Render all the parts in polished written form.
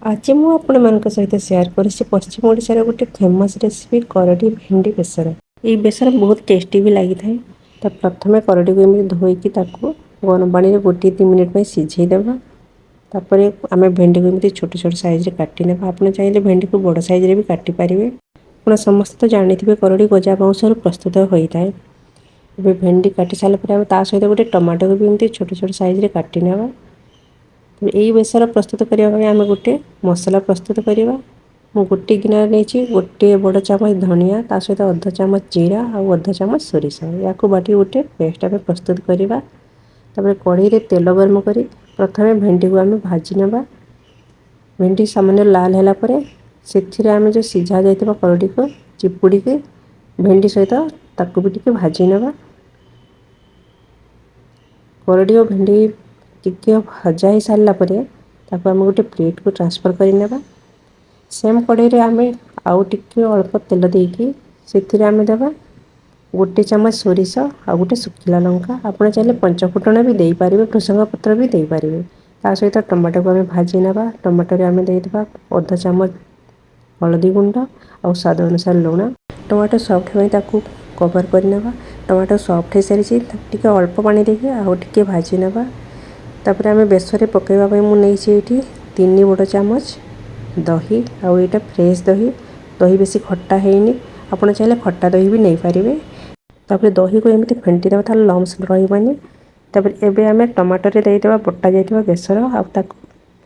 आज मु आपण सहित सेयार करिछि पश्चिम ओडिशार गोटे फेमस रेसिपी करडी भेंडी बेसर। ये बेसर बहुत टेस्टी भी लगी थाए। तो प्रथम करडी को एमती धोईकी ताकू गरम पानी में 1-2 मिनिट में सिझे देबा। तापर आम भेंडी को एमती छोट छोट साइज रे काटी नेबा। आपन चाहिए भेंडी को बड़ साइज रे भी काटी पारिबे। आपण समस्त तो जानिथिबे करडी गजा बाउंस रो प्रस्तुत होई थाए। एबे भेंडी काटी साला पर हम ता सहित गोटे टमाटो को भी एमती छोट छोट साइज रे काटी नेबा। यही बेसर प्रस्तुत करने आम गोटे मसला प्रस्तुत करवा। मु गोटे गिनार नहीं गोटे बड़ चामच धनिया ता सहित अर्ध चामच जीरा और अर्ध चामच सोरिष या बाटी गोटे पेस्ट आम प्रस्तुत करवा। तापर कढ़ई रे तेल गरम करी प्रथमे भेंडी को आम भाजी नेबा। भेंडी सामान्य लाल हैला परे से आम जो सीझा जाइतिबा करडी को चिपुड़ी के भेंडी सहित ताकू भी टिके भाजी नेबा। करडी और भेंडी टिके भजा ही सारा पर आम गोटे प्लेट को ट्रांसफर कर सेम कड़े आम आउ टिके अल्प तेल देकी से आम देवा गोटे चामच सोरिष आ गोटे सुखिला लंका। आपड़ चाहिए पंचफुटण भी दे पारे भृसंग पत्र भी दे पारे। ता सहित टमाटो को आम भाजी नेबा। टमाटो आम देवा अर्ध चामच हलदी गुंड और स्वाद अनुसार लुण। टमाटो सफ्ट हुई कवर करनेबा। टमाटो सफ्ट हो सारी टे अल्प पानी देके आउ टे भाजी नेबा। तापर आम बेसर पकईवा मुझे 3 बड़ चामच दही आउ यहाँ फ्रेश दही। दही बेसी खट्टा हैनी आपड़ चाहिए खट्टा दही भी नहीं पारे। तापर दही को एमती फेंटी देवा तार लम्स रही। तापर एबे आम टमाटो रे देदेवा बटा जाइथिबा बेसर आ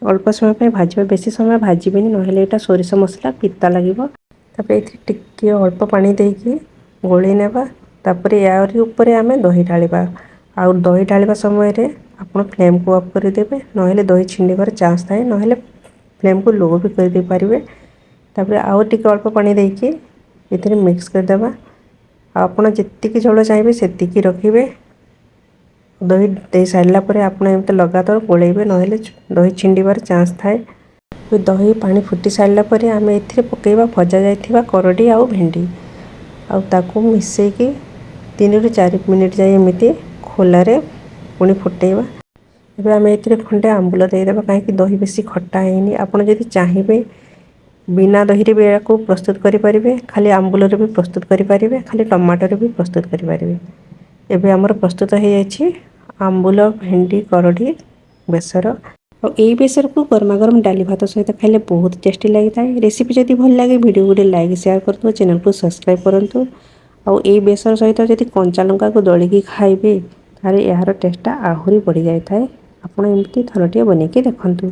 अल्प समय भाजवा बेसी समय भाजबेनी नहेले यहाँ सोरिष मसला पिता लगे। तापर ये टिके अल्प पानी देके गोले नेबा। तापर यार ऊपर आम दही ढालिबा। आउ दही ढालिबा समय रे आपण फ्लेम को ऑफ कर देबे नहेले दही छिंडीबार चांस थाए नहेले फ्लेम को लो भी कर दे पारिबे। तापर आउ टिके अल्प पानी देके एथिरे मिक्स कर देबा। आपण जेतिकी झोल चाहिए सेतिकी रखिबे। दही दे सारला परे आपण एमते लगातार गोलेबे नहेले दही छिंडीबार चांस थाए। दही पानी फुटी सारला परे आम एथिरे पकेबा भजा जाइथिबा करडी आउ भेंडी आउ ताकू मिसेकी 3 ରୁ 4 मिनिट जाए एमती खोलारे पुणी फुटेबा। एबे आम एथिरे खंडे आंबुल देदेबा कहीं दही बेसी खट्टा हैनी। आपन जदि चाहिए बिना दही रे भी को प्रस्तुत करि परिबे। खाली आंबुल रे भी प्रस्तुत करि परिबे। खाली टमाटो रे भी प्रस्तुत करि परिबे। एबे हमर प्रस्तुत हो जाइछि आंबुल भेंडी करडी बेसर। और यही बेसर को गरमा गरम डाली भात सहित खाइले बहुत टेस्टी लगी था। रेसिपी जदि भल लगे वीडियो गोटे लाइक शेयर करतु चैनल को सब्सक्राइब करंतु। और यही बेसर सहित जदि कंचा लंका को दलिकी खाइबे तारे यार टेस्टा आहुरी बढ़ी जाए। आपण एमती थरटिए बनेकी देखंतु।